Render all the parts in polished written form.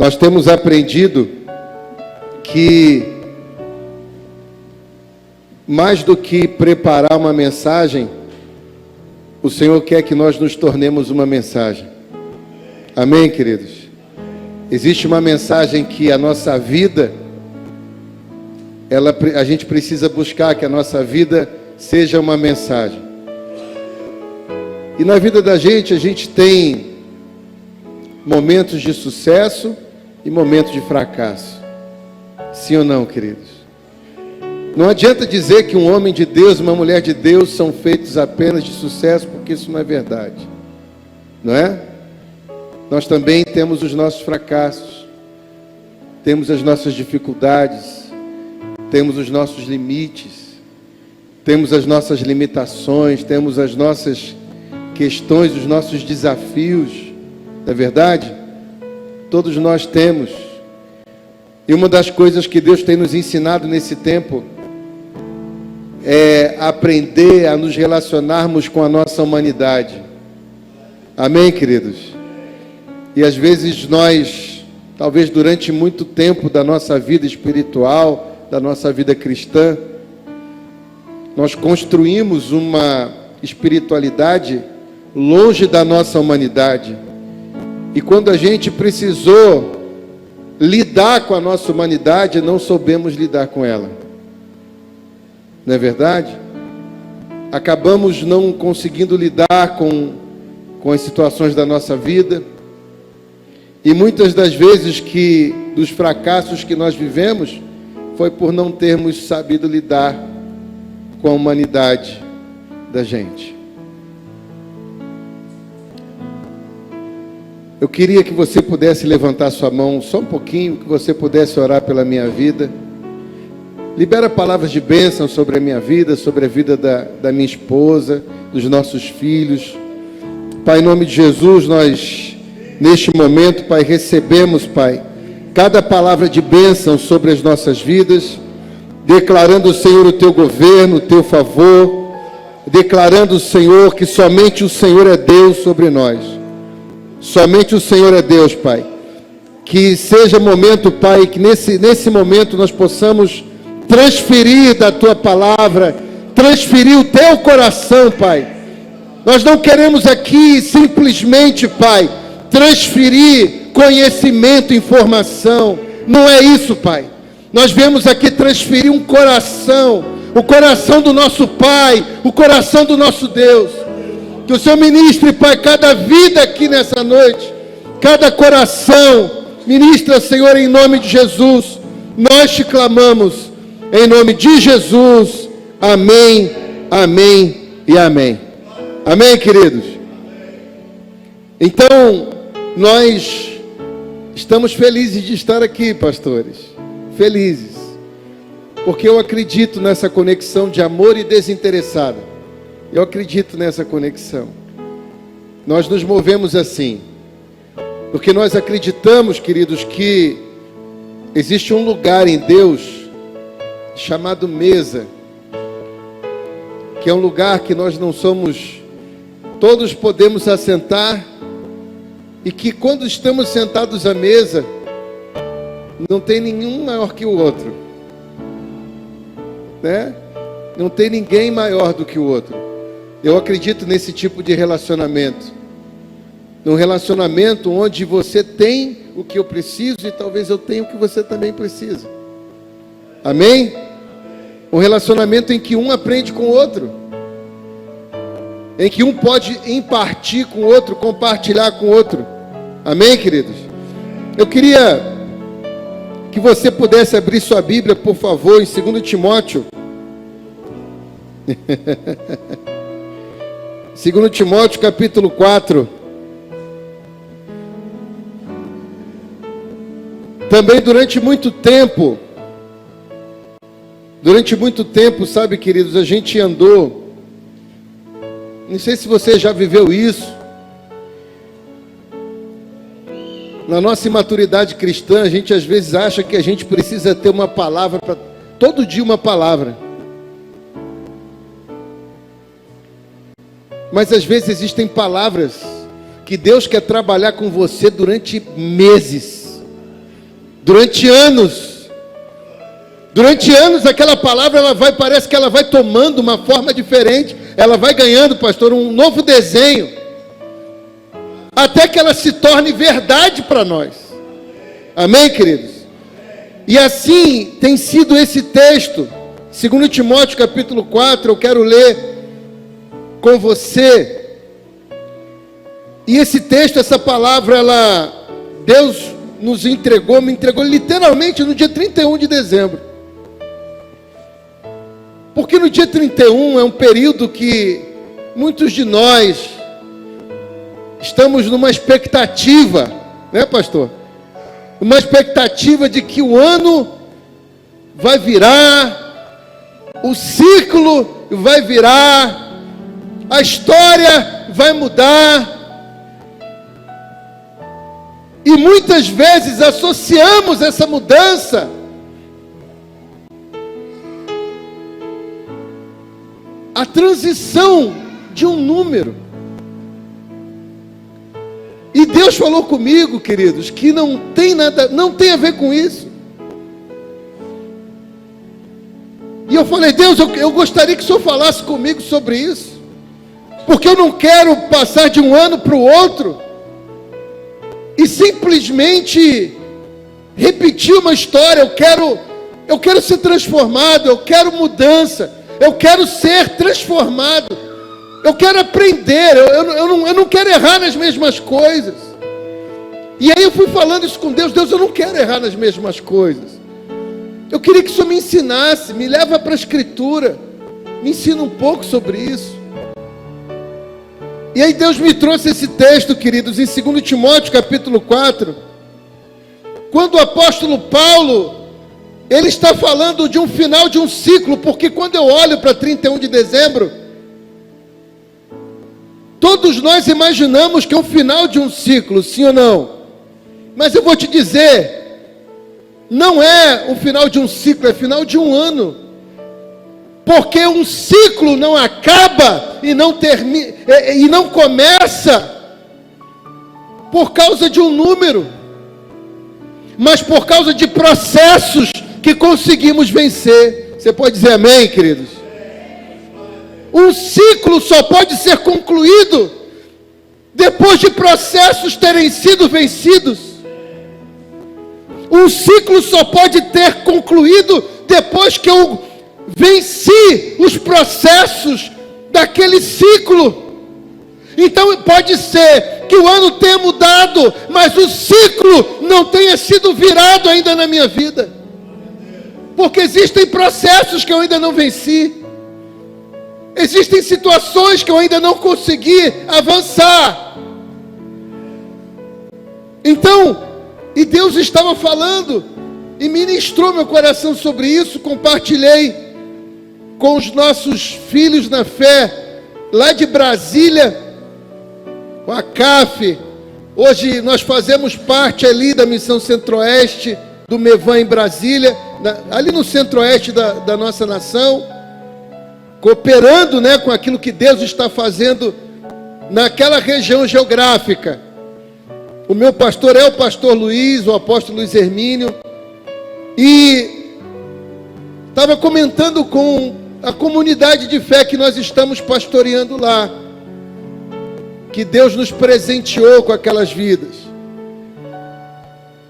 Nós temos aprendido que mais do que preparar uma mensagem, o Senhor quer que nós nos tornemos uma mensagem. Amém, queridos? Existe uma mensagem que a nossa vida, a gente precisa buscar que a nossa vida seja uma mensagem. E na vida da gente, a gente tem momentos de sucesso e momentos de fracasso. Sim ou não, queridos? Não adianta dizer que um homem de Deus, uma mulher de Deus são feitos apenas de sucesso, porque isso não é verdade. Não é? Nós também temos os nossos fracassos, temos as nossas dificuldades, temos os nossos limites, temos as nossas limitações, temos as nossas questões, os nossos desafios. Não é verdade? Todos nós temos. E uma das coisas que Deus tem nos ensinado nesse tempo é aprender a nos relacionarmos com a nossa humanidade. Amém, queridos? E às vezes nós, talvez durante muito tempo da nossa vida espiritual, da nossa vida cristã, nós construímos uma espiritualidade longe da nossa humanidade. E quando a gente precisou lidar com a nossa humanidade, não soubemos lidar com ela. Não é verdade? Acabamos não conseguindo lidar com as situações da nossa vida. E muitas das vezes dos fracassos que nós vivemos, foi por não termos sabido lidar com a humanidade da gente. Eu queria que você pudesse levantar sua mão só um pouquinho, que você pudesse orar pela minha vida. Libera palavras de bênção sobre a minha vida, sobre a vida da minha esposa, dos nossos filhos. Pai, em nome de Jesus, nós, neste momento, Pai, recebemos, Pai, cada palavra de bênção sobre as nossas vidas, declarando, Senhor, o Teu governo, o Teu favor, declarando, Senhor, que somente o Senhor é Deus sobre nós. Somente o Senhor é Deus, Pai. Que seja momento, Pai, que nesse momento nós possamos transferir da Tua palavra, transferir o Teu coração, Pai. Nós não queremos aqui simplesmente, Pai, transferir conhecimento, informação. Não é isso, Pai. Nós viemos aqui transferir um coração, o coração do nosso Pai, o coração do nosso Deus. Que o Senhor ministre, Pai, cada vida aqui nessa noite, cada coração. Ministra, Senhor, em nome de Jesus. Nós te clamamos, em nome de Jesus. Amém, amém e amém. Amém, queridos? Então, nós estamos felizes de estar aqui, pastores. Felizes. Porque eu acredito nessa conexão de amor e desinteressada. Eu acredito nessa conexão. Nós nos movemos assim, porque nós acreditamos, queridos, que existe um lugar em Deus chamado mesa, que é um lugar que nós não somos, todos podemos assentar, e que quando estamos sentados à mesa, não tem nenhum maior que o outro, né? Não tem ninguém maior do que o outro. Eu acredito nesse tipo de relacionamento. Num relacionamento onde você tem o que eu preciso e talvez eu tenha o que você também precisa. Amém? Um relacionamento em que um aprende com o outro. Em que um pode impartir com o outro, compartilhar com o outro. Amém, queridos? Eu queria que você pudesse abrir sua Bíblia, por favor, em 2 Timóteo. 2 Timóteo capítulo 4. Também durante muito tempo, sabe, queridos, a gente andou, não sei se você já viveu isso, na nossa imaturidade cristã, a gente às vezes acha que a gente precisa ter uma palavra, todo dia uma palavra. Mas às vezes existem palavras que Deus quer trabalhar com você durante meses. Durante anos, aquela palavra, parece que ela vai tomando uma forma diferente, ela vai ganhando, pastor, um novo desenho, até que ela se torne verdade para nós. Amém, queridos? E assim tem sido esse texto, 2 Timóteo capítulo 4, eu quero ler com você. E esse texto, essa palavra, Deus me entregou literalmente no dia 31 de dezembro. Porque no dia 31 é um período que muitos de nós estamos numa expectativa, né, pastor? Uma expectativa de que o ano vai virar, o ciclo vai virar, a história vai mudar. E muitas vezes associamos essa mudança à transição de um número. E Deus falou comigo, queridos, que não tem a ver com isso. E eu falei, Deus, eu gostaria que o Senhor falasse comigo sobre isso, porque eu não quero passar de um ano para o outro e simplesmente repetir uma história. Eu quero ser transformado, eu quero mudança, eu quero ser transformado, eu quero aprender, eu não quero errar nas mesmas coisas. E aí eu fui falando isso com Deus, eu não quero errar nas mesmas coisas. Eu queria que o Senhor me ensinasse, me leva para a Escritura, me ensina um pouco sobre isso. E aí Deus me trouxe esse texto, queridos, em 2 Timóteo capítulo 4, quando o apóstolo Paulo, ele está falando de um final de um ciclo, porque quando eu olho para 31 de dezembro, todos nós imaginamos que é o final de um ciclo, sim ou não? Mas eu vou te dizer, não é o final de um ciclo, é o final de um ano. Porque um ciclo não acaba e não termina, e não começa por causa de um número, mas por causa de processos que conseguimos vencer. Você pode dizer amém, queridos? Um ciclo só pode ser concluído depois de processos terem sido vencidos. Um ciclo só pode ter concluído depois que eu venci os processos daquele ciclo. Então pode ser que o ano tenha mudado, mas o ciclo não tenha sido virado ainda na minha vida, porque existem processos que eu ainda não venci, existem situações que eu ainda não consegui avançar. Então, e Deus estava falando e ministrou meu coração sobre isso. Compartilhei com os nossos filhos na fé, lá de Brasília, com a CAF. Hoje nós fazemos parte ali da Missão Centro-Oeste, do Mevan em Brasília, ali no Centro-Oeste da nossa nação, cooperando, né, com aquilo que Deus está fazendo naquela região geográfica. O meu pastor é o pastor Luiz, o apóstolo Luiz Hermínio, e estava comentando com a comunidade de fé que nós estamos pastoreando lá, que Deus nos presenteou com aquelas vidas.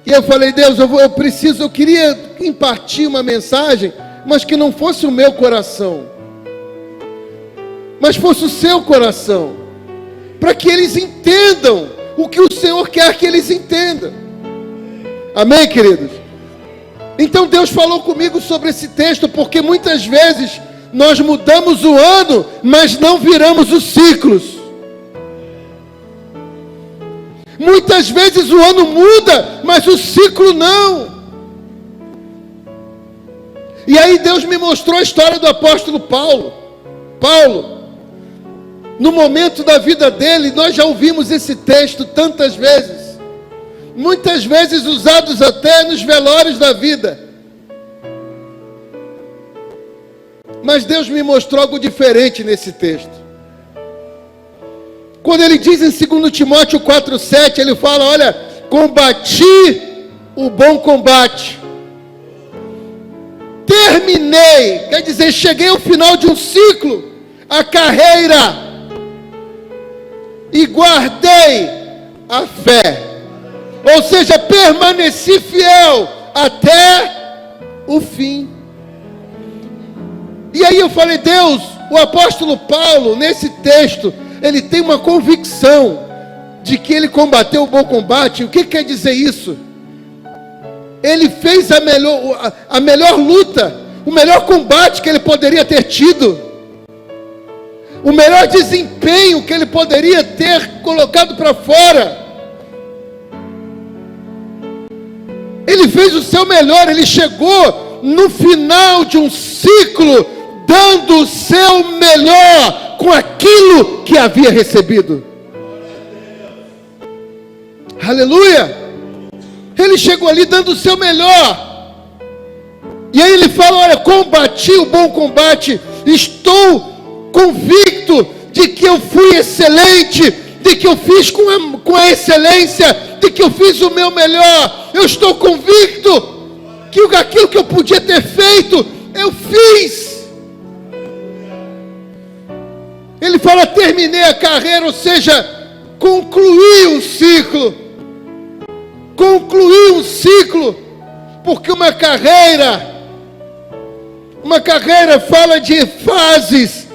E eu falei, Deus, eu queria impartir uma mensagem, mas que não fosse o meu coração, mas fosse o seu coração, para que eles entendam o que o Senhor quer que eles entendam. Amém, queridos? Então Deus falou comigo sobre esse texto, porque muitas vezes nós mudamos o ano, mas não viramos os ciclos. Muitas vezes o ano muda, mas o ciclo não. E aí Deus me mostrou a história do apóstolo Paulo. No momento da vida dele, nós já ouvimos esse texto tantas vezes, muitas vezes usados até nos velórios da vida. Mas Deus me mostrou algo diferente nesse texto. Quando ele diz em 2 Timóteo 4,7, ele fala, olha, combati o bom combate. Terminei, quer dizer, cheguei ao final de um ciclo, a carreira, e guardei a fé. Ou seja, permaneci fiel até o fim. E aí eu falei, Deus, o apóstolo Paulo, nesse texto, ele tem uma convicção de que ele combateu o bom combate. O que quer dizer isso? Ele fez a melhor luta, o melhor combate que ele poderia ter tido, o melhor desempenho que ele poderia ter colocado para fora. Ele fez o seu melhor, ele chegou no final de um ciclo, dando o seu melhor com aquilo que havia recebido. Aleluia! Ele chegou ali dando o seu melhor. E aí ele fala, olha, combati o bom combate, estou convicto de que eu fui excelente, de que eu fiz com a excelência, de que eu fiz o meu melhor. Eu estou convicto que aquilo que eu podia ter feito, eu fiz. Ele fala, terminei a carreira, ou seja, concluí o ciclo. Concluir um ciclo, porque uma carreira fala de fases,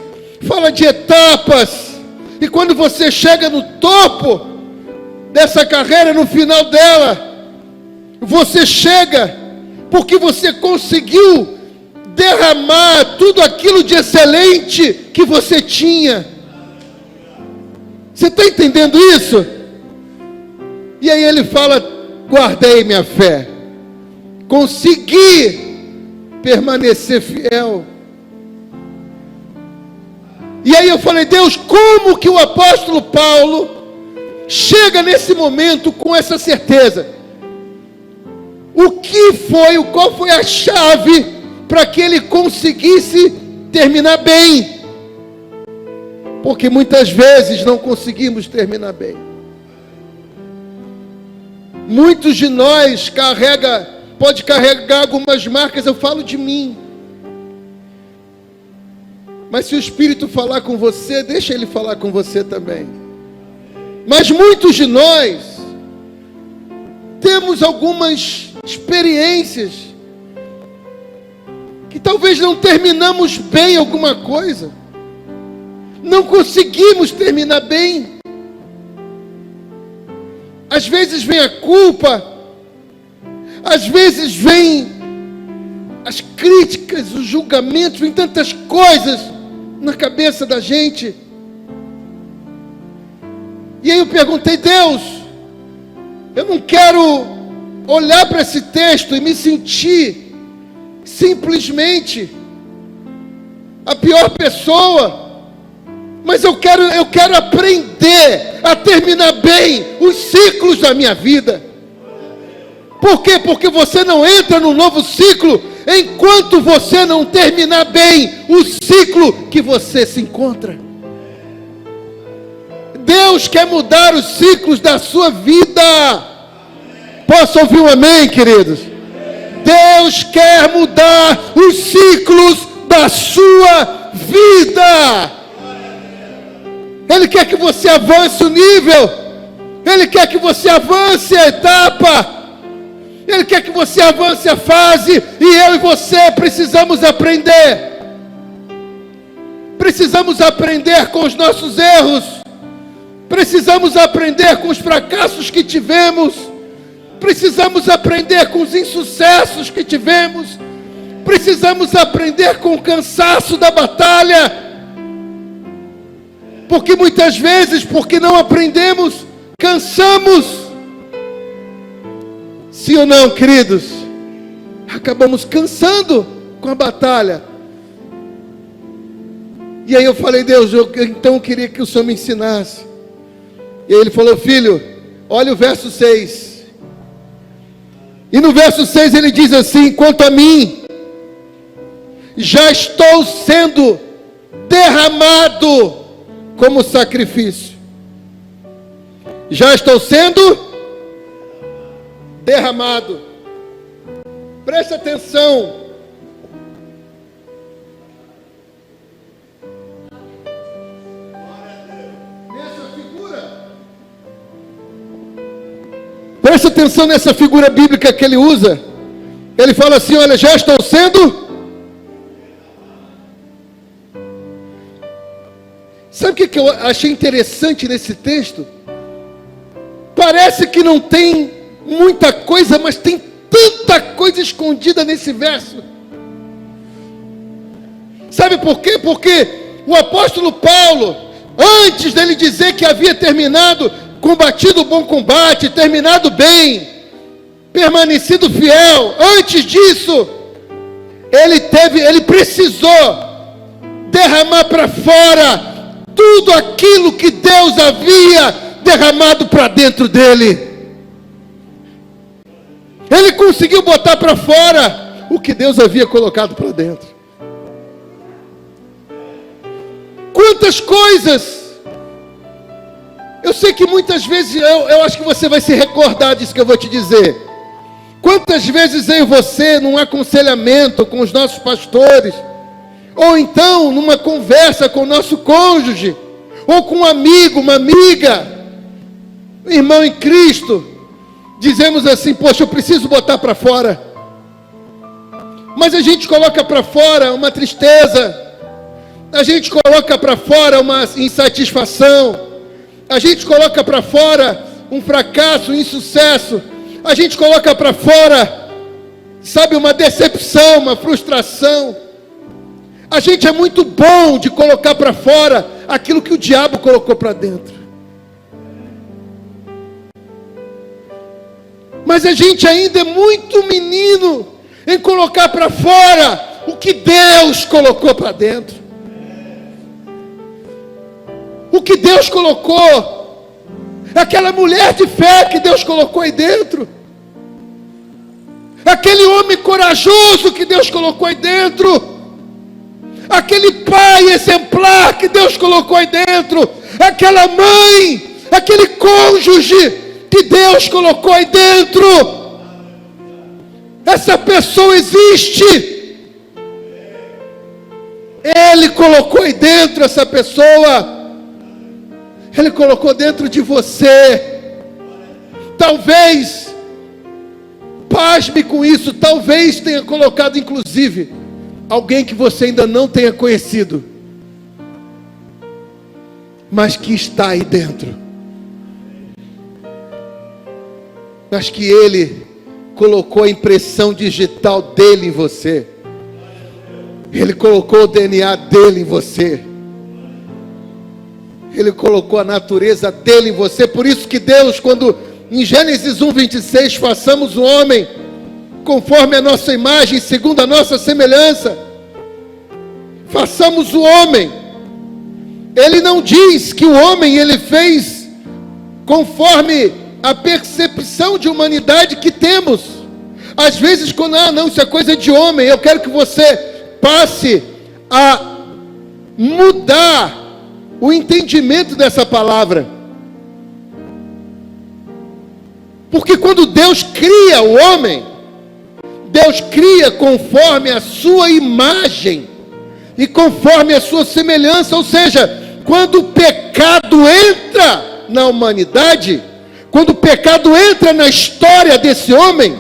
fala de etapas, e quando você chega no topo dessa carreira, no final dela, você chega porque você conseguiu derramar tudo aquilo de excelente que você tinha. Você está entendendo isso? E aí ele fala, guardei minha fé, consegui permanecer fiel. E aí eu falei, Deus, como que o apóstolo Paulo chega nesse momento com essa certeza? Qual foi a chave para que ele conseguisse terminar bem? Porque muitas vezes não conseguimos terminar bem. Muitos de nós pode carregar algumas marcas, eu falo de mim. Mas se o Espírito falar com você, deixa ele falar com você também. Mas muitos de nós temos algumas experiências que talvez não terminamos bem alguma coisa. Não conseguimos terminar bem. Às vezes vem a culpa, às vezes vem as críticas, os julgamentos, vem tantas coisas na cabeça da gente. E aí eu perguntei, Deus, eu não quero olhar para esse texto e me sentir simplesmente a pior pessoa, mas eu quero aprender a terminar bem os ciclos da minha vida. Por quê? Porque você não entra no novo ciclo enquanto você não terminar bem o ciclo que você se encontra. Deus quer mudar os ciclos da sua vida. Posso ouvir um amém, queridos? Deus quer mudar os ciclos da sua vida. Ele quer que você avance o nível. Ele quer que você avance a etapa. Ele quer que você avance a fase. E eu e você precisamos aprender. Precisamos aprender com os nossos erros. Precisamos aprender com os fracassos que tivemos. Precisamos aprender com os insucessos que tivemos. Precisamos aprender com o cansaço da batalha. Porque muitas vezes, porque não aprendemos, cansamos. Sim ou não, queridos? Acabamos cansando com a batalha. E aí eu falei, Deus, eu queria que o Senhor me ensinasse. E aí ele falou, filho, olha o verso 6. E no verso 6 ele diz assim, quanto a mim, já estou sendo derramado como sacrifício. Já estou sendo derramado. Preste atenção. Preste atenção nessa figura bíblica que ele usa. Ele fala assim: olha, já estou sendo. Sabe o que eu achei interessante nesse texto? Parece que não tem muita coisa, mas tem tanta coisa escondida nesse verso. Sabe por quê? Porque o apóstolo Paulo, antes dele dizer que havia terminado, combatido o bom combate, terminado bem, permanecido fiel, antes disso, ele precisou derramar para fora tudo aquilo que Deus havia derramado para dentro dele. Ele conseguiu botar para fora o que Deus havia colocado para dentro. Quantas coisas! Eu sei que muitas vezes, eu acho que você vai se recordar disso que eu vou te dizer. Quantas vezes eu e você, num aconselhamento com os nossos pastores, ou então numa conversa com o nosso cônjuge, ou com um amigo, uma amiga, um irmão em Cristo, dizemos assim: poxa, eu preciso botar para fora. Mas a gente coloca para fora uma tristeza, a gente coloca para fora uma insatisfação, a gente coloca para fora um fracasso, um insucesso, a gente coloca para fora, sabe, uma decepção, uma frustração. A gente é muito bom de colocar para fora aquilo que o diabo colocou para dentro. Mas a gente ainda é muito menino em colocar para fora o que Deus colocou para dentro. O que Deus colocou, aquela mulher de fé que Deus colocou aí dentro, aquele homem corajoso que Deus colocou aí dentro, aquele pai exemplar que Deus colocou aí dentro, aquela mãe, aquele cônjuge que Deus colocou aí dentro. Essa pessoa existe. Ele colocou aí dentro essa pessoa. Ele colocou dentro de você. Talvez, pasme com isso, talvez tenha colocado inclusive alguém que você ainda não tenha conhecido, mas que está aí dentro. Mas que Ele colocou a impressão digital dele em você. Ele colocou o DNA dele em você. Ele colocou a natureza dele em você. Por isso que Deus, quando em Gênesis 1:26, façamos o homem conforme a nossa imagem, segundo a nossa semelhança. Façamos o homem. Ele não diz que o homem ele fez conforme a percepção de humanidade que temos. Às vezes, quando, não, isso é coisa de homem, eu quero que você passe a mudar o entendimento dessa palavra. Porque quando Deus cria o homem, Deus cria conforme a sua imagem e conforme a sua semelhança. Ou seja, quando o pecado entra na humanidade, quando o pecado entra na história desse homem,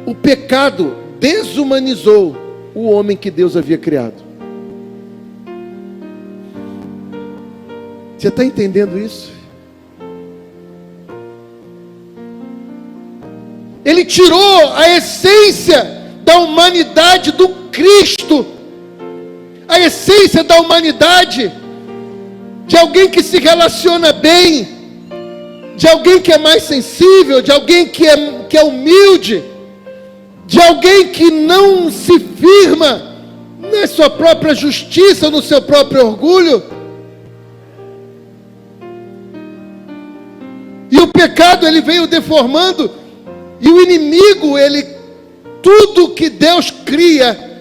o pecado desumanizou o homem que Deus havia criado. Você está entendendo isso? Ele tirou a essência da humanidade do Cristo, a essência da humanidade, de alguém que se relaciona bem, de alguém que é mais sensível, de alguém que é humilde, de alguém que não se firma na sua própria justiça, no seu próprio orgulho. E o pecado ele veio deformando, e o inimigo, tudo que Deus cria,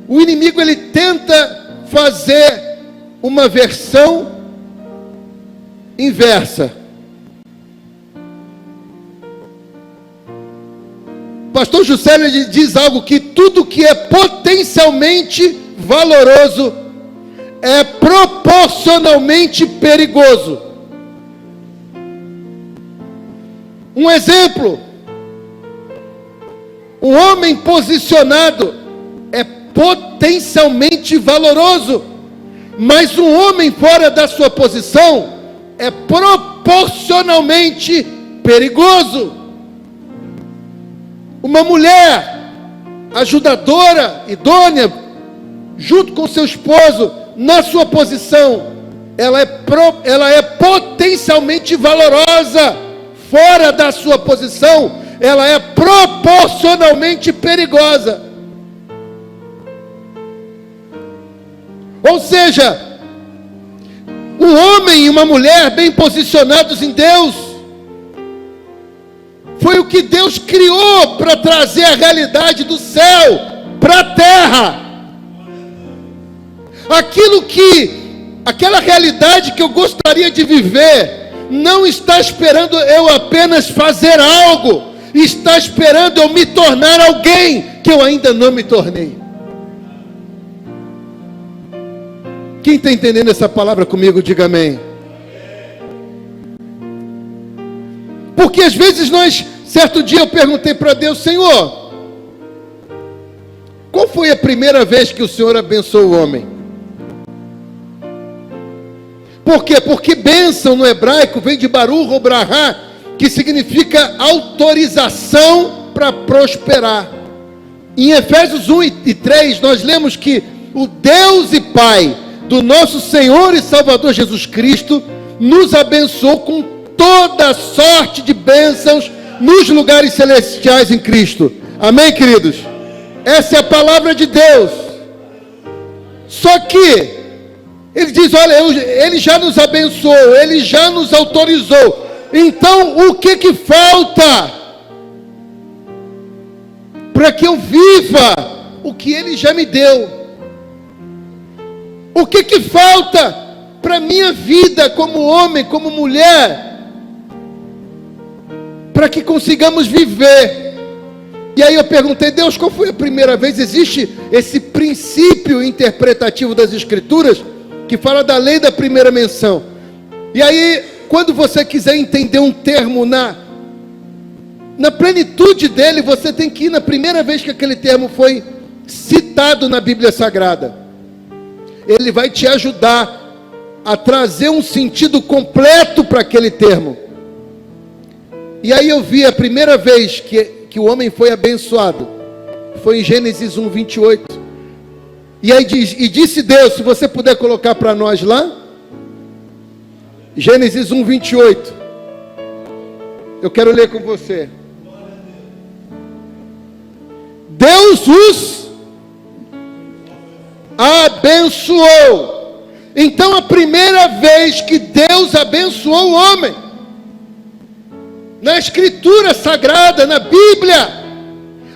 o inimigo ele tenta fazer uma versão inversa. pastor Juscelio diz algo, que tudo que é potencialmente valoroso é proporcionalmente perigoso. Um exemplo: um homem posicionado é potencialmente valoroso, mas um homem fora da sua posição é proporcionalmente perigoso. Uma mulher ajudadora, idônea, junto com seu esposo, na sua posição, ela é potencialmente valorosa. Fora da sua posição, ela é proporcionalmente perigosa. Ou seja, um homem e uma mulher bem posicionados em Deus, foi o que Deus criou para trazer a realidade do céu para a terra. Aquela realidade que eu gostaria de viver, não está esperando eu apenas fazer algo, está esperando eu me tornar alguém que eu ainda não me tornei. Quem está entendendo essa palavra comigo, diga amém. Porque às vezes certo dia eu perguntei para Deus: Senhor, qual foi a primeira vez que o Senhor abençoou o homem? Por quê? Porque bênção no hebraico vem de baruch ou brahá, que significa autorização para prosperar. Em Efésios 1 e 3, nós lemos que o Deus e Pai do nosso Senhor e Salvador Jesus Cristo nos abençoou com toda sorte de bênçãos nos lugares celestiais em Cristo. Amém, queridos? Essa é a palavra de Deus. Só que Ele diz: olha, Ele já nos abençoou, Ele já nos autorizou. Então, o que falta para que eu viva o que Ele já me deu? O que falta para a minha vida como homem, como mulher, para que consigamos viver? E aí eu perguntei: Deus, qual foi a primeira vez? Existe esse princípio interpretativo das Escrituras que fala da lei da primeira menção. E aí, quando você quiser entender um termo na plenitude dele, você tem que ir na primeira vez que aquele termo foi citado na Bíblia Sagrada. Ele vai te ajudar a trazer um sentido completo para aquele termo. E aí eu vi a primeira vez que o homem foi abençoado, foi em Gênesis 1, 28. E aí diz: e disse Deus, se você puder colocar para nós lá, Gênesis 1, 28. Eu quero ler com você. Deus os abençoou. Então, a primeira vez que Deus abençoou o homem, na Escritura Sagrada, na Bíblia,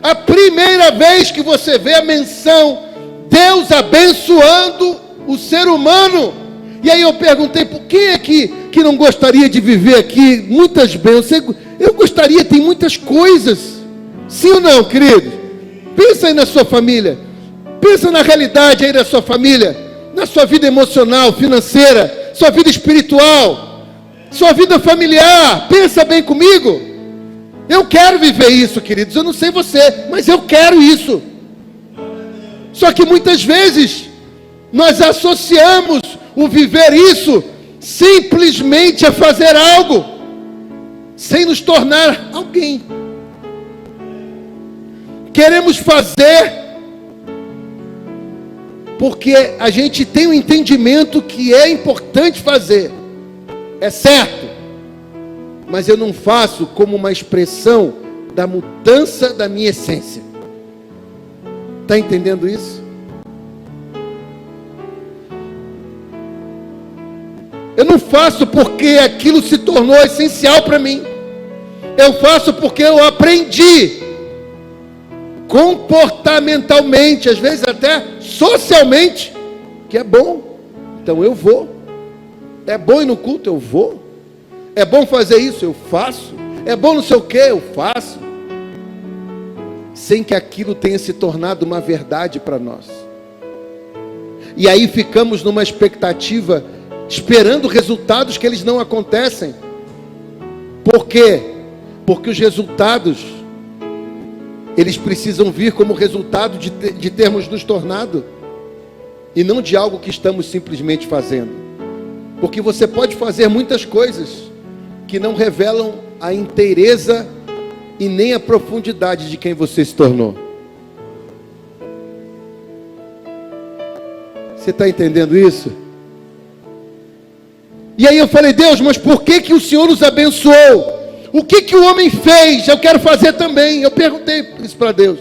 a primeira vez que você vê a menção Deus abençoando o ser humano. E aí eu perguntei: por quem é que não gostaria de viver aqui muitas bênçãos? Eu gostaria, tem muitas coisas. Sim ou não, querido? Pensa aí na sua família. Pensa na realidade aí da sua família, na sua vida emocional, financeira, sua vida espiritual, sua vida familiar. Pensa bem comigo. Eu quero viver isso, queridos. Eu não sei você, mas eu quero isso. Só que muitas vezes nós associamos o viver isso simplesmente a fazer algo, sem nos tornar alguém. Queremos fazer porque a gente tem um entendimento que é importante fazer, é certo, mas eu não faço como uma expressão da mudança da minha essência. Está entendendo isso? Eu não faço porque aquilo se tornou essencial para mim. Eu faço porque eu aprendi comportamentalmente, às vezes até socialmente, que é bom. Então eu vou. É bom ir no culto? Eu vou. É bom fazer isso? Eu faço. É bom não sei o que? Eu faço. sem que aquilo tenha se tornado uma verdade para nós. E aí ficamos numa expectativa, esperando resultados que eles não acontecem. Por quê? Porque os resultados, eles precisam vir como resultado de termos nos tornado, e não de algo que estamos simplesmente fazendo. Porque você pode fazer muitas coisas que não revelam a inteireza e nem a profundidade de quem você se tornou. Você está entendendo isso? E aí eu falei: Deus, mas por que o Senhor nos abençoou? O que o homem fez? Eu quero fazer também. Eu perguntei isso para Deus.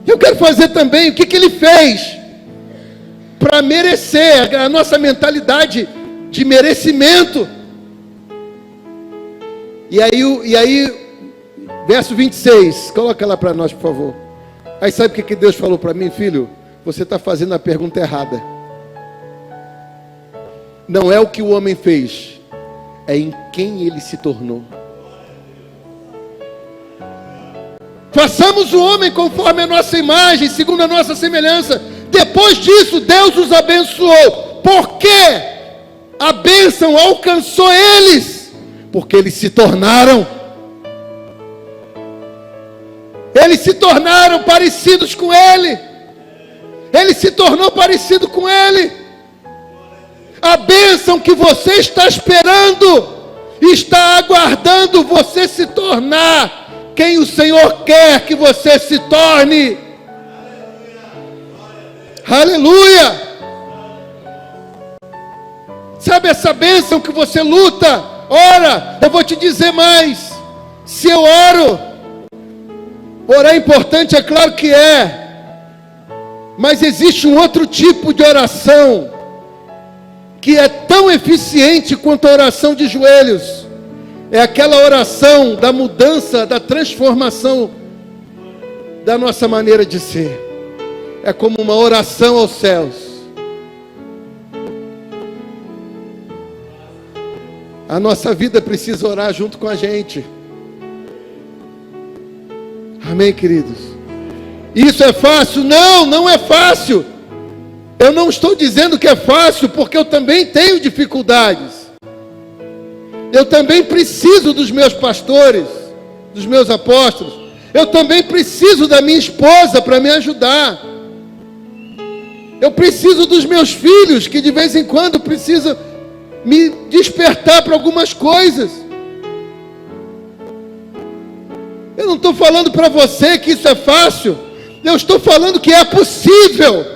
Eu quero fazer também. O que ele fez para merecer? A nossa mentalidade de merecimento. E aí, verso 26, coloca lá para nós, por favor. Aí sabe o que Deus falou para mim? Filho, você está fazendo a pergunta errada. Não é o que o homem fez, é em quem ele se tornou. Façamos o homem conforme a nossa imagem, segundo a nossa semelhança. Depois disso, Deus os abençoou. Por quê? A bênção alcançou eles, porque eles se tornaram parecidos com Ele. Ele se tornou parecido com Ele. A bênção que você está esperando, está aguardando você se tornar quem o Senhor quer que você se torne. Aleluia! Sabe essa bênção que você luta? Ora, eu vou te dizer mais. Se eu oro, orar é importante, é claro que é. Mas existe um outro tipo de oração que é tão eficiente quanto a oração de joelhos. É aquela oração da mudança, da transformação da nossa maneira de ser. É como uma oração aos céus. A nossa vida precisa orar junto com a gente. Amém, queridos? Isso é fácil? Não, não é fácil. Eu não estou dizendo que é fácil, porque eu também tenho dificuldades. Eu também preciso dos meus pastores, dos meus apóstolos. Eu também preciso da minha esposa para me ajudar. Eu preciso dos meus filhos, que de vez em quando precisam me despertar para algumas coisas. Eu não estou falando para você que isso é fácil. Eu estou falando que é possível.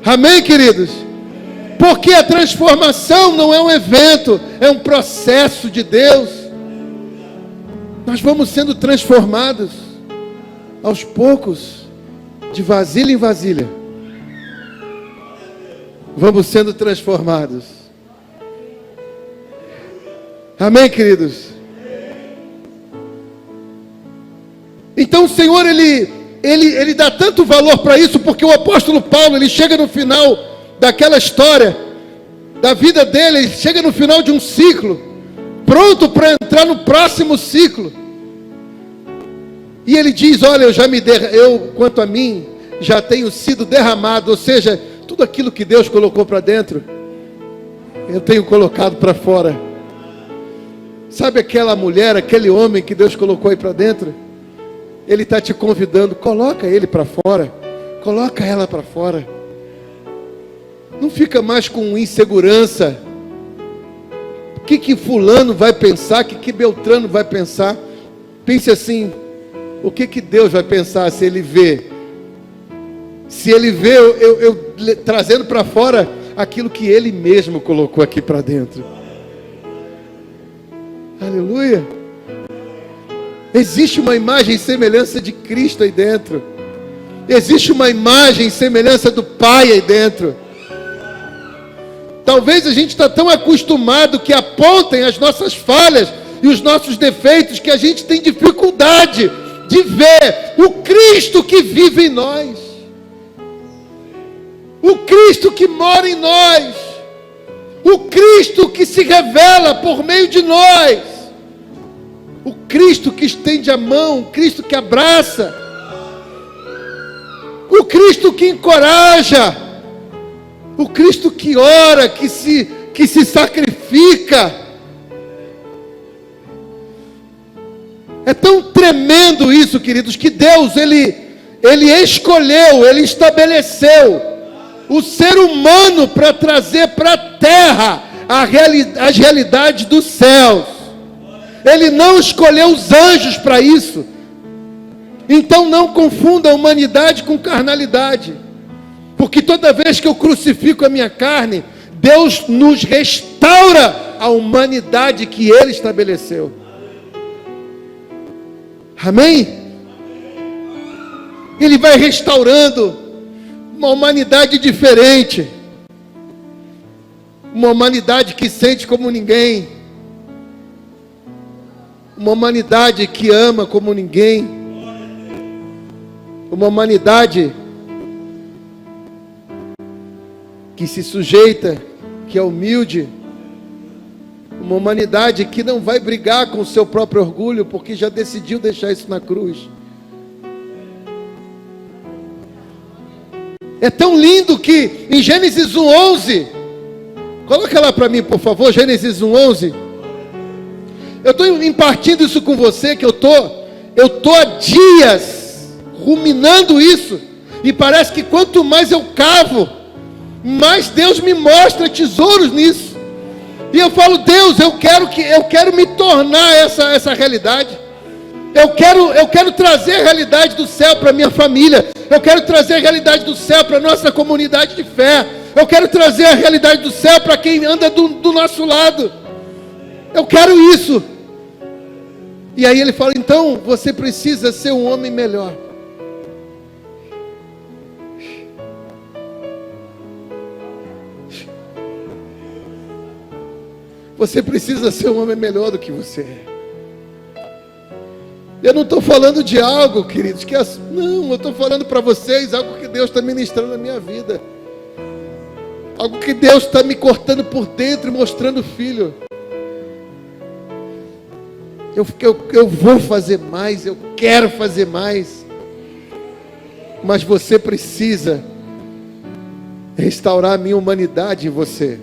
Amém, queridos? Porque a transformação não é um evento, é um processo de Deus. Nós vamos sendo transformados aos poucos, de vasilha em vasilha. Vamos sendo transformados. Amém, queridos? Então o Senhor, Ele dá tanto valor para isso, porque o apóstolo Paulo, ele chega no final daquela história, da vida dele, ele chega no final de um ciclo, pronto para entrar no próximo ciclo. E ele diz: olha, eu quanto a mim, já tenho sido derramado, ou seja, tudo aquilo que Deus colocou para dentro, eu tenho colocado para fora. Sabe aquela mulher, aquele homem que Deus colocou aí para dentro? Ele está te convidando, coloca ele para fora, coloca ela para fora. Não fica mais com insegurança. O que fulano vai pensar, o que Beltrano vai pensar? Pense assim, o que Deus vai pensar se Ele vê? Se Ele vê eu trazendo para fora aquilo que Ele mesmo colocou aqui para dentro. Aleluia. Existe uma imagem e semelhança de Cristo aí dentro. Existe uma imagem e semelhança do Pai aí dentro. Talvez a gente está tão acostumado que apontem as nossas falhas e os nossos defeitos, que a gente tem dificuldade de ver o Cristo que vive em nós. O Cristo que mora em nós. O Cristo que se revela por meio de nós. O Cristo que estende a mão, o Cristo que abraça, o Cristo que encoraja, o Cristo que ora, que se sacrifica. É tão tremendo isso, queridos, que Deus, Ele escolheu, Ele estabeleceu o ser humano para trazer para a terra as realidades dos céus. Ele não escolheu os anjos para isso. Então não confunda a humanidade com carnalidade, porque toda vez que eu crucifico a minha carne, Deus nos restaura a humanidade que Ele estabeleceu. Amém? Ele vai restaurando uma humanidade diferente, uma humanidade que sente como ninguém, uma humanidade que ama como ninguém, uma humanidade que se sujeita, que é humilde, uma humanidade que não vai brigar com o seu próprio orgulho, porque já decidiu deixar isso na cruz. É tão lindo que em Gênesis 1:11, coloca lá para mim, por favor, Gênesis 1:11. Eu estou impartindo isso com você, que eu tô há dias ruminando isso, e parece que quanto mais eu cavo, mais Deus me mostra tesouros nisso. E eu falo, Deus, eu quero me tornar essa realidade. Eu quero trazer a realidade do céu para minha família. Eu quero trazer a realidade do céu para a nossa comunidade de fé. Eu quero trazer a realidade do céu para quem anda do nosso lado. Eu quero isso. E aí ele fala, então você precisa ser um homem melhor. Você precisa ser um homem melhor do que você é. Eu não estou falando de algo, queridos, não, eu estou falando para vocês algo que Deus está ministrando na minha vida. Algo que Deus está me cortando por dentro e mostrando, filho. Eu vou fazer mais, eu quero fazer mais. Mas você precisa restaurar a minha humanidade em você.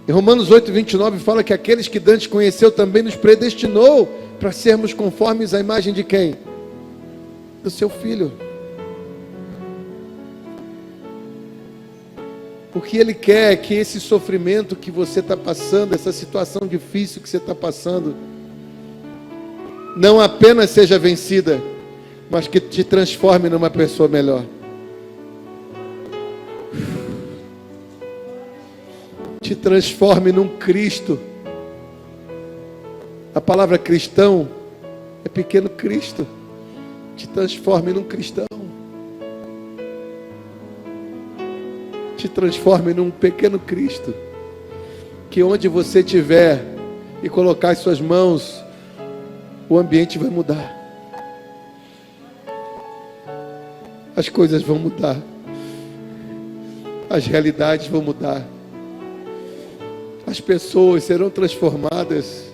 Em Romanos 8:29 fala que aqueles que Deus conheceu também nos predestinou para sermos conformes à imagem de quem? Do seu Filho. O que Ele quer é que esse sofrimento que você está passando, essa situação difícil que você está passando, não apenas seja vencida, mas que te transforme numa pessoa melhor. Te transforme num Cristo. A palavra cristão é pequeno Cristo. Te transforme num cristão. Te transforme num pequeno Cristo. Que onde você estiver e colocar as suas mãos, o ambiente vai mudar. As coisas vão mudar. As realidades vão mudar. As pessoas serão transformadas,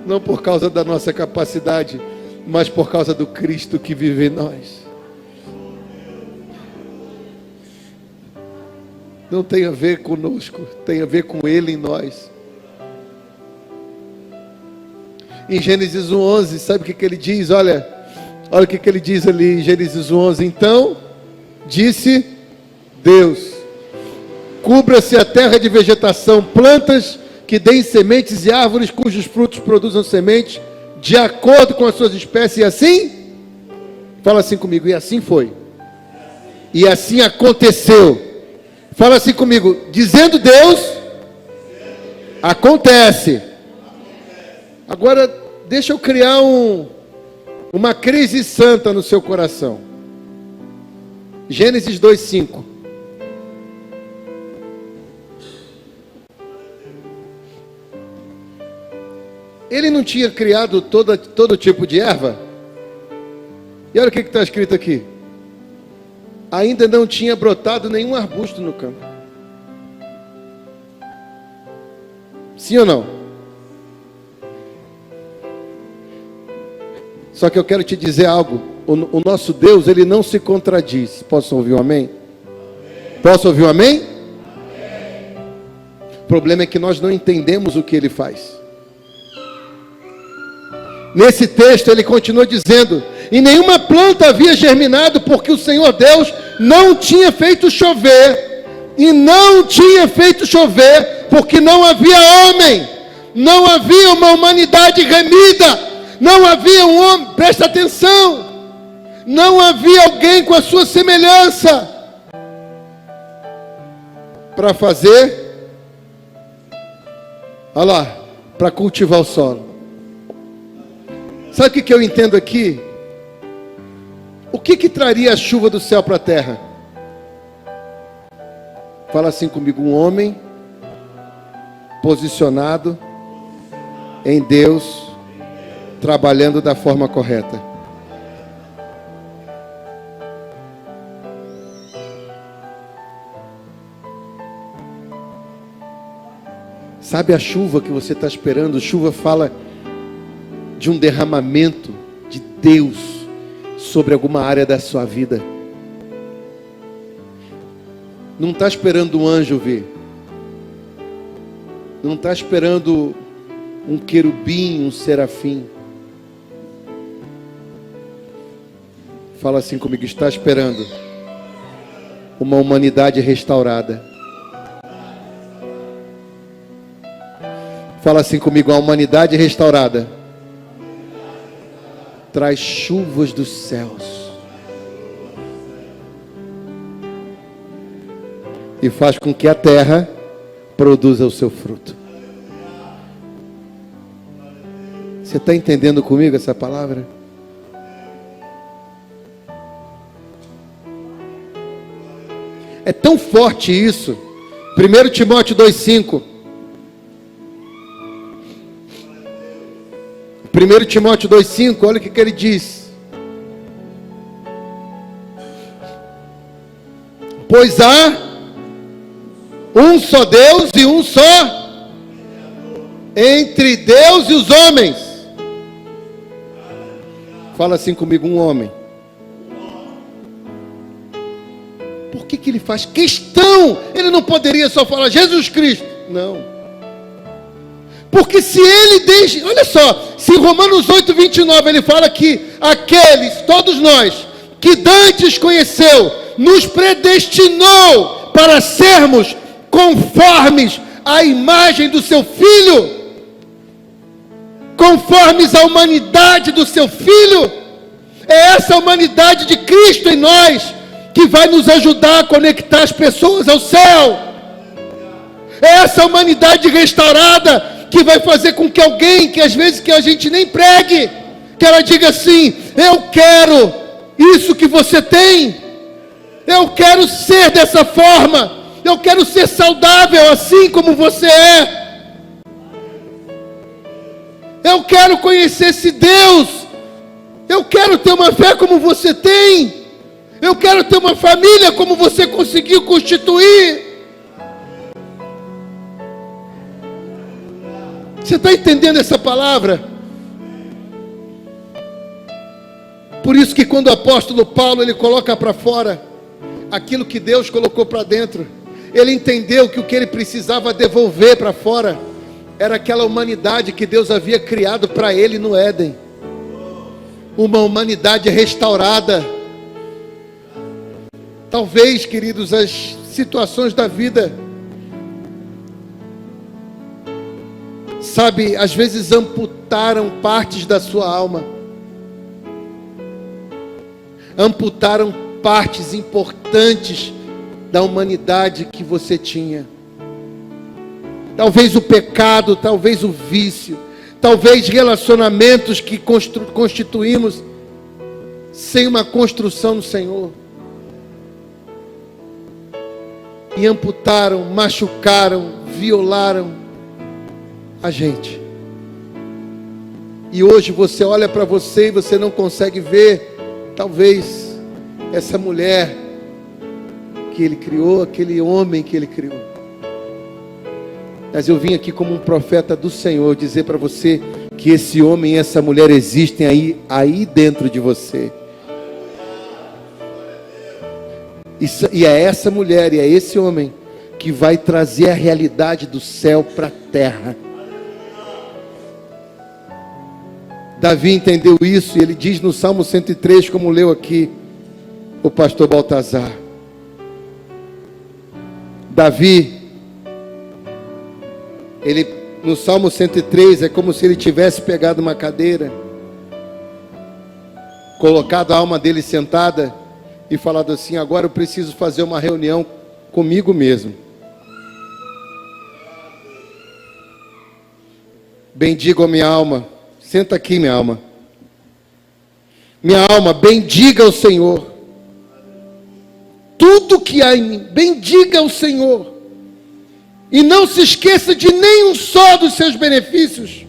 não por causa da nossa capacidade, mas por causa do Cristo que vive em nós. Não tem a ver conosco, tem a ver com Ele em nós. Em Gênesis 1:11, sabe o que ele diz? Olha o que ele diz ali em Gênesis 1:11. Então, disse Deus: cubra-se a terra de vegetação, plantas que deem sementes e árvores cujos frutos produzam sementes, de acordo com as suas espécies, e assim, fala assim comigo, e assim foi. E assim aconteceu. Fala assim comigo, dizendo Deus, acontece. Agora, deixa eu criar uma crise santa no seu coração. Gênesis 2:5. Ele não tinha criado todo tipo de erva? E olha o que está escrito aqui. Ainda não tinha brotado nenhum arbusto no campo. Sim ou não? Só que eu quero te dizer algo. O nosso Deus, ele não se contradiz. Posso ouvir um amém? Posso ouvir um amém? O problema é que nós não entendemos o que ele faz. Nesse texto ele continua dizendo: e nenhuma planta havia germinado, porque o Senhor Deus não tinha feito chover. E não tinha feito chover, porque não havia homem, não havia uma humanidade remida, não havia um homem, presta atenção, não havia alguém com a sua semelhança para fazer, olha lá, para cultivar o solo. Sabe o que eu entendo aqui? O que traria a chuva do céu para a terra? Fala assim comigo: um homem posicionado em Deus, trabalhando da forma correta. Sabe a chuva que você está esperando? Chuva fala de um derramamento de Deus sobre alguma área da sua vida. Não está esperando um anjo vir. Não está esperando um querubim, um serafim. Fala assim comigo: está esperando uma humanidade restaurada. Fala assim comigo: a humanidade restaurada traz chuvas dos céus e faz com que a terra produza o seu fruto. Você está entendendo comigo essa palavra? É tão forte isso. 1 Timóteo 2,5. 1 Timóteo 2,5, olha o que ele diz. Pois há um só Deus e um só entre Deus e os homens. Fala assim comigo: um homem. Por que ele faz questão? Ele não poderia só falar Jesus Cristo. Não. Porque se ele deixa, olha só, se Romanos 8:29 ele fala que aqueles, todos nós, que dantes conheceu, nos predestinou para sermos conformes à imagem do seu Filho, conformes à humanidade do seu Filho. É essa humanidade de Cristo em nós que vai nos ajudar a conectar as pessoas ao céu. É essa humanidade restaurada que vai fazer com que alguém, que às vezes que a gente nem pregue, que ela diga assim: eu quero isso que você tem, eu quero ser dessa forma, eu quero ser saudável assim como você é, eu quero conhecer esse Deus, eu quero ter uma fé como você tem, eu quero ter uma família como você conseguiu constituir. Você está entendendo essa palavra? Por isso que quando o apóstolo Paulo ele coloca para fora aquilo que Deus colocou para dentro, ele entendeu que o que ele precisava devolver para fora era aquela humanidade que Deus havia criado para ele no Éden. Uma humanidade restaurada. Talvez, queridos, as situações da vida, sabe, às vezes amputaram partes da sua alma, amputaram partes importantes da humanidade que você tinha. Talvez o pecado, talvez o vício, talvez relacionamentos que constituímos sem uma construção no Senhor, e amputaram, machucaram, violaram a gente. E hoje você olha para você e você não consegue ver, talvez, essa mulher que ele criou, aquele homem que ele criou. Mas eu vim aqui como um profeta do Senhor dizer para você que esse homem e essa mulher existem aí dentro de você. E é essa mulher e é esse homem que vai trazer a realidade do céu para a terra. Davi entendeu isso e ele diz no Salmo 103, como leu aqui o pastor Baltazar. Davi, ele no Salmo 103 é como se ele tivesse pegado uma cadeira, colocado a alma dele sentada e falado assim: agora eu preciso fazer uma reunião comigo mesmo. Bendiga a minha alma. Senta aqui, minha alma. Minha alma, bendiga o Senhor. Tudo que há em mim, bendiga o Senhor. E não se esqueça de nenhum só dos seus benefícios.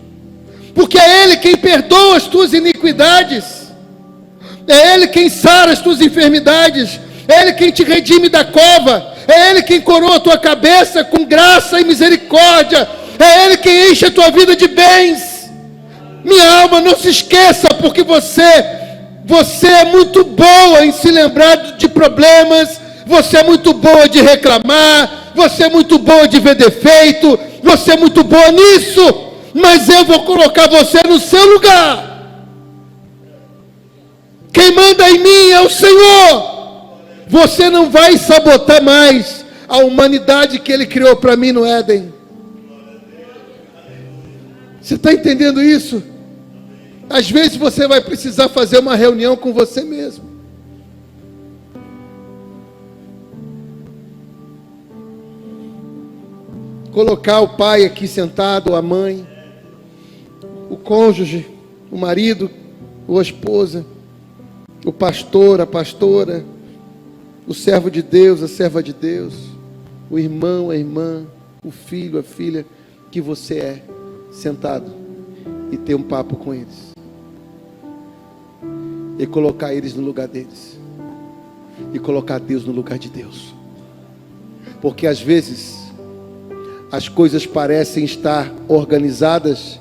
Porque é Ele quem perdoa as tuas iniquidades. É Ele quem sara as tuas enfermidades. É Ele quem te redime da cova. É Ele quem coroa a tua cabeça com graça e misericórdia. É Ele quem enche a tua vida de bens. Minha alma, não se esqueça, porque você é muito boa em se lembrar de problemas, você é muito boa de reclamar, você é muito boa de ver defeito, você é muito boa nisso, mas eu vou colocar você no seu lugar. Quem manda em mim é o Senhor. Você não vai sabotar mais a humanidade que Ele criou para mim no Éden. Você está entendendo isso? Às vezes você vai precisar fazer uma reunião com você mesmo. Colocar o pai aqui sentado, a mãe, o cônjuge, o marido, ou a esposa, o pastor, a pastora, o servo de Deus, a serva de Deus, o irmão, a irmã, o filho, a filha que você é, sentado e ter um papo com eles. E colocar eles no lugar deles. E colocar Deus no lugar de Deus. Porque às vezes as coisas parecem estar organizadas,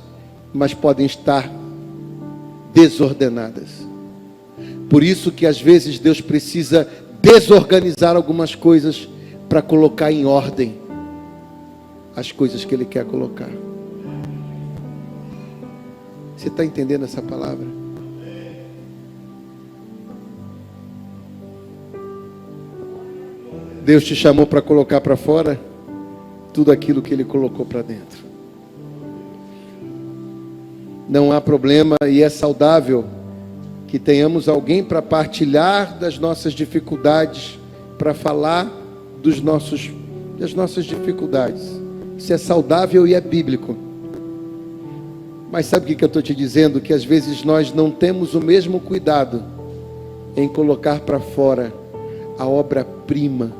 mas podem estar desordenadas. Por isso que às vezes Deus precisa desorganizar algumas coisas para colocar em ordem as coisas que Ele quer colocar. Você está entendendo essa palavra? Deus te chamou para colocar para fora tudo aquilo que Ele colocou para dentro. Não há problema e é saudável que tenhamos alguém para partilhar das nossas dificuldades, para falar das nossas dificuldades. Isso é saudável e é bíblico. Mas sabe o que eu estou te dizendo? Que às vezes nós não temos o mesmo cuidado em colocar para fora a obra-prima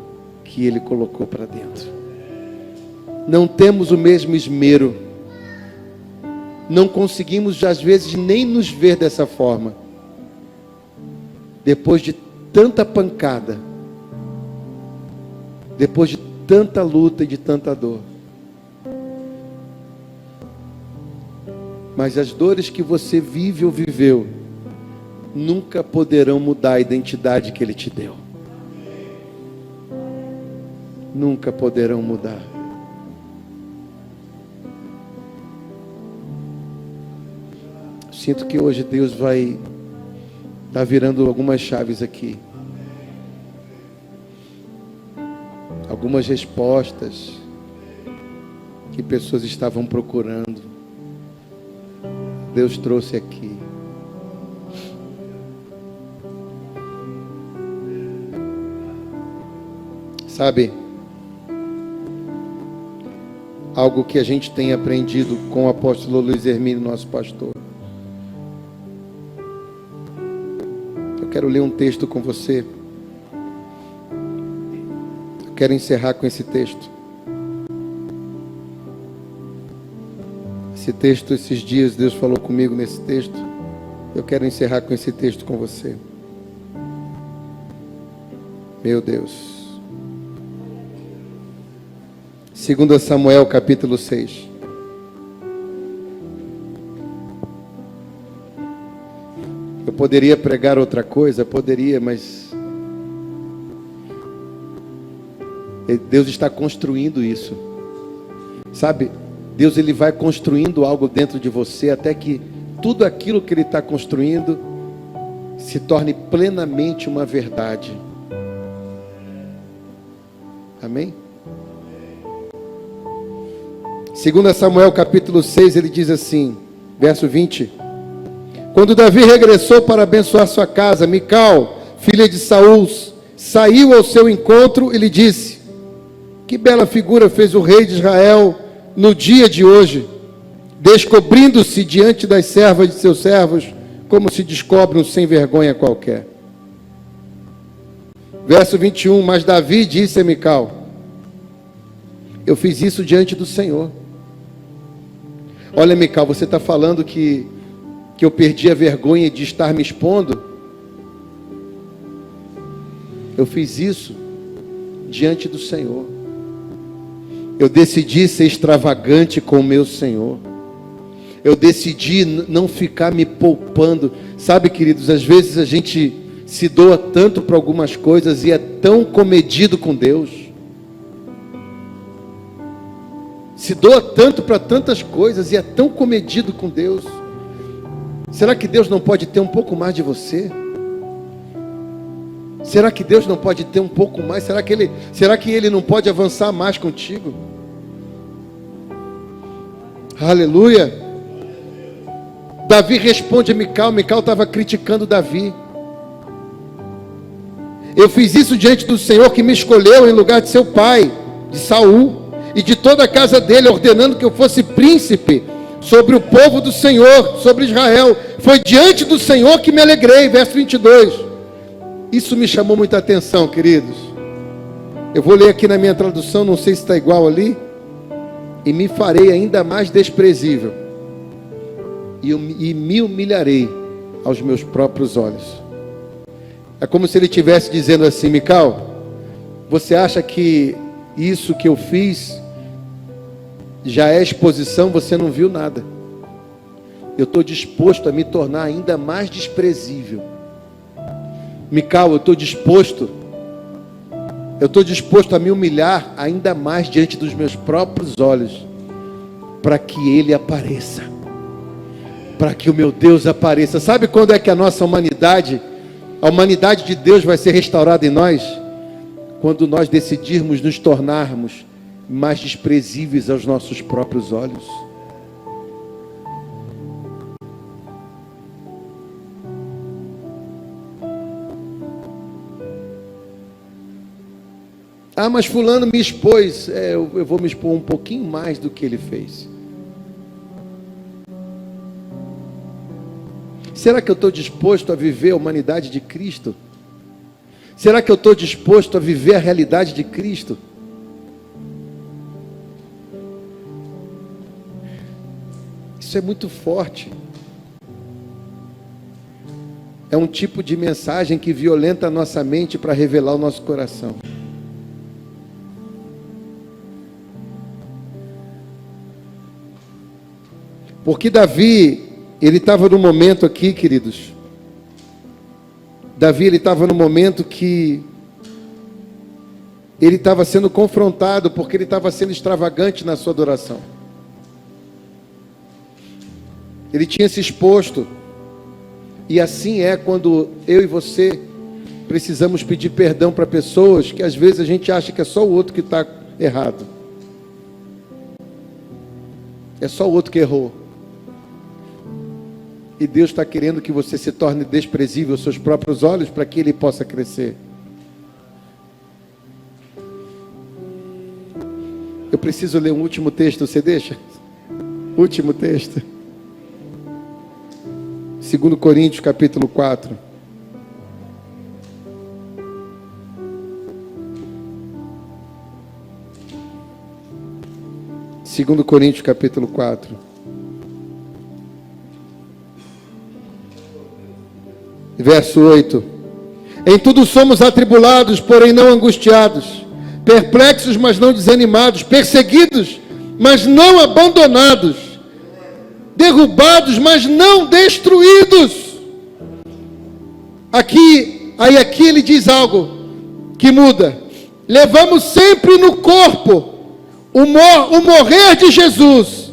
que Ele colocou para dentro. Não temos o mesmo esmero. Não conseguimos às vezes nem nos ver dessa forma. Depois de tanta pancada, depois de tanta luta e de tanta dor. Mas as dores que você vive ou viveu nunca poderão mudar a identidade que Ele te deu. Nunca poderão mudar. Sinto que hoje Deus vai estar virando algumas chaves aqui. Algumas respostas que pessoas estavam procurando. Deus trouxe aqui. Sabe, algo que a gente tem aprendido com o apóstolo Luiz Hermínio, nosso pastor. Eu quero ler um texto com você. Eu quero encerrar com esse texto. Esse texto, esses dias, Deus falou comigo nesse texto. Eu quero encerrar com esse texto com você. Meu Deus. 2 Samuel capítulo 6. Eu poderia pregar outra coisa, poderia, mas Deus está construindo isso. Sabe? Deus ele vai construindo algo dentro de você até que tudo aquilo que ele está construindo se torne plenamente uma verdade. Amém? 2 Samuel capítulo 6, ele diz assim, verso 20: Quando Davi regressou para abençoar sua casa, Mical, filha de Saul, saiu ao seu encontro e lhe disse: Que bela figura fez o rei de Israel no dia de hoje, descobrindo-se diante das servas de seus servos, como se descobre um sem vergonha qualquer. Verso 21, mas Davi disse a Mical: Eu fiz isso diante do Senhor. Olha, Mical, você está falando que eu perdi a vergonha de estar me expondo? Eu fiz isso diante do Senhor. Eu decidi ser extravagante com o meu Senhor. Eu decidi não ficar me poupando. Sabe, queridos, às vezes a gente se doa tanto para algumas coisas e é tão comedido com Deus. Se doa tanto para tantas coisas e é tão comedido com Deus. Será que Deus não pode ter um pouco mais de você? Será que Deus não pode ter um pouco mais? Será que Ele não pode avançar mais contigo? Aleluia! Davi responde a Mical. Mical estava criticando Davi. Eu fiz isso diante do Senhor que me escolheu em lugar de seu pai, de Saul, e de toda a casa dele, ordenando que eu fosse príncipe sobre o povo do Senhor, sobre Israel. Foi diante do Senhor que me alegrei. Verso 22. Isso me chamou muita atenção, queridos. Eu vou ler aqui na minha tradução, não sei se está igual ali. E me farei ainda mais desprezível, e me humilharei aos meus próprios olhos. É como se ele estivesse dizendo assim: Mical, você acha que isso que eu fiz já é exposição? Você não viu nada. Eu estou disposto a me tornar ainda mais desprezível. Mical, eu estou disposto a me humilhar ainda mais diante dos meus próprios olhos, para que Ele apareça, para que o meu Deus apareça. Sabe quando é que a nossa humanidade, a humanidade de Deus vai ser restaurada em nós? Quando nós decidirmos nos tornarmos mais desprezíveis aos nossos próprios olhos. Ah, mas fulano me expôs. Eu vou me expor um pouquinho mais do que ele fez. Será que eu estou disposto a viver a humanidade de Cristo? Será que eu estou disposto a viver a realidade de Cristo? Isso é muito forte. É um tipo de mensagem que violenta a nossa mente para revelar o nosso coração. Porque Davi, ele estava no momento aqui, queridos. Davi, ele estava no momento que ele estava sendo confrontado, porque ele estava sendo extravagante na sua adoração. Ele tinha se exposto. E assim é quando eu e você precisamos pedir perdão para pessoas que às vezes a gente acha que é só o outro que está errado. É só o outro que errou. E Deus está querendo que você se torne desprezível aos seus próprios olhos para que Ele possa crescer. Eu preciso ler um último texto, você deixa? Último texto. 2 Coríntios capítulo 4. Segundo Coríntios capítulo 4. Verso 8. Em tudo somos atribulados, porém não angustiados, perplexos, mas não desanimados, perseguidos, mas não abandonados, derrubados, mas não destruídos. Aqui ele diz algo que muda. Levamos sempre no corpo o morrer de Jesus,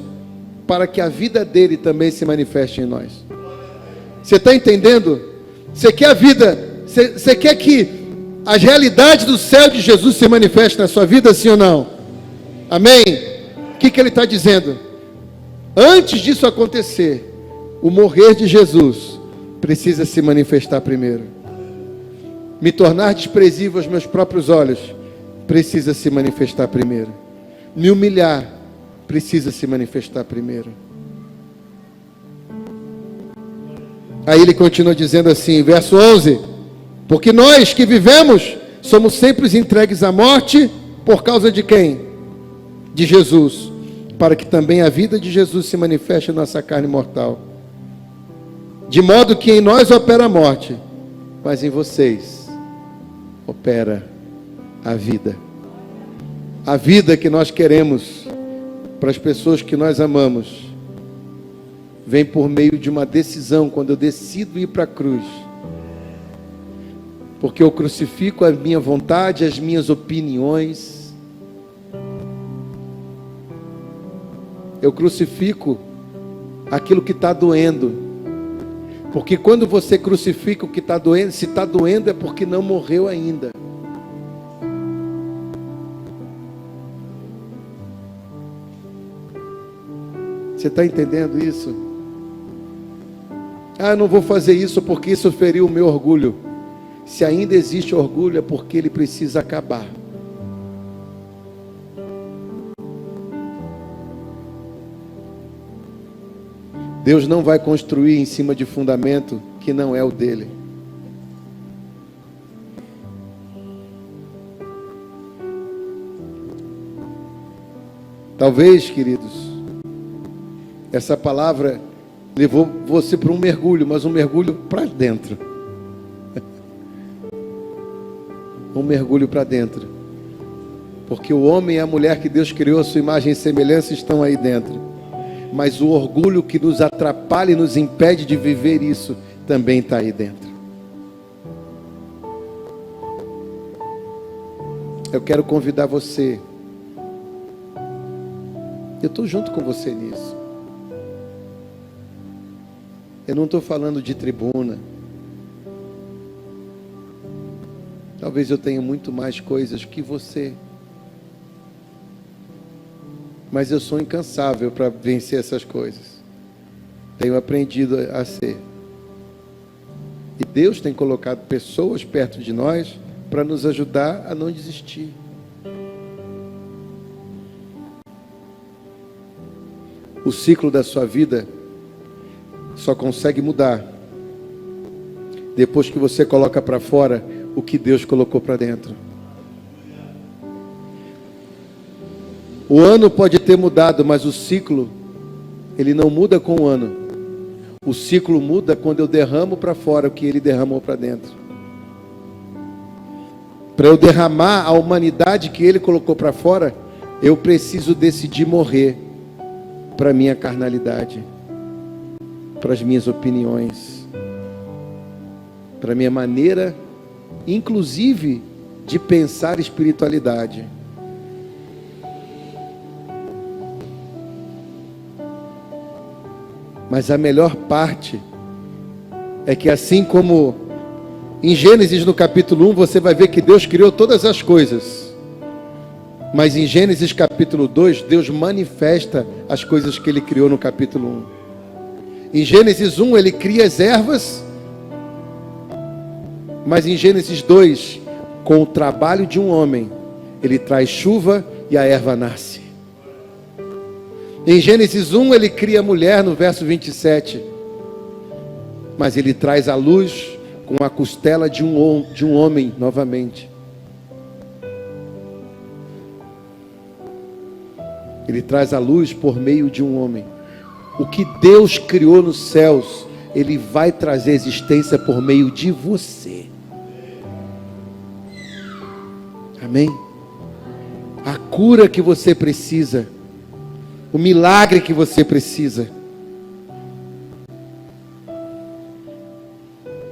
para que a vida dele também se manifeste em nós. Você está entendendo? Você quer a vida, você quer que as realidades do céu de Jesus se manifestem na sua vida, sim ou não? Amém? O que ele está dizendo? Antes disso acontecer, o morrer de Jesus precisa se manifestar primeiro. Me tornar desprezível aos meus próprios olhos precisa se manifestar primeiro. Me humilhar precisa se manifestar primeiro. Aí ele continua dizendo assim, verso 11: porque nós que vivemos somos sempre entregues à morte por causa de quem? De Jesus, para que também a vida de Jesus se manifeste em nossa carne mortal. De modo que em nós opera a morte, mas em vocês opera a vida. A vida que nós queremos para as pessoas que nós amamos vem por meio de uma decisão, quando eu decido ir para a cruz. Porque eu crucifico a minha vontade, as minhas opiniões. Eu crucifico aquilo que está doendo. Porque quando você crucifica o que está doendo, se está doendo é porque não morreu ainda. Você está entendendo isso? Ah, não vou fazer isso porque isso feriu o meu orgulho. Se ainda existe orgulho é porque ele precisa acabar. Deus não vai construir em cima de fundamento que não é o dele. Talvez, queridos, essa palavra levou você para um mergulho, mas um mergulho para dentro. Um mergulho para dentro. Porque o homem e a mulher que Deus criou, a sua imagem e semelhança, estão aí dentro. Mas o orgulho que nos atrapalha e nos impede de viver isso, também está aí dentro. Eu quero convidar você. Eu estou junto com você nisso. Eu não estou falando de tribuna. Talvez eu tenha muito mais coisas que você. Mas eu sou incansável para vencer essas coisas. Tenho aprendido a ser. E Deus tem colocado pessoas perto de nós para nos ajudar a não desistir. O ciclo da sua vida só consegue mudar depois que você coloca para fora o que Deus colocou para dentro. O ano pode ter mudado, mas o ciclo, ele não muda com o ano. O ciclo muda quando eu derramo para fora o que ele derramou para dentro. Para eu derramar a humanidade que ele colocou para fora, eu preciso decidir morrer para a minha carnalidade, para as minhas opiniões, para a minha maneira, inclusive, de pensar espiritualidade. Mas a melhor parte é que, assim como em Gênesis no capítulo 1, você vai ver que Deus criou todas as coisas. Mas em Gênesis capítulo 2, Deus manifesta as coisas que Ele criou no capítulo 1. Em Gênesis 1, Ele cria as ervas. Mas em Gênesis 2, com o trabalho de um homem, Ele traz chuva e a erva nasce. Em Gênesis 1, Ele cria a mulher no verso 27. Mas Ele traz a luz com a costela de um homem novamente. Ele traz a luz por meio de um homem. O que Deus criou nos céus, Ele vai trazer existência por meio de você. Amém? a cura que você precisa, o milagre que você precisa.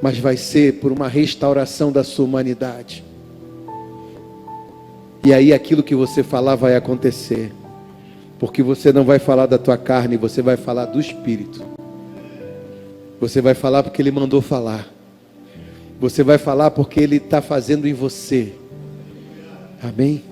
Mas vai ser por uma restauração da sua humanidade. E aí aquilo que você falar vai acontecer. Porque você não vai falar da tua carne, você vai falar do Espírito. Você vai falar porque Ele mandou falar. Você vai falar porque Ele está fazendo em você. Amém?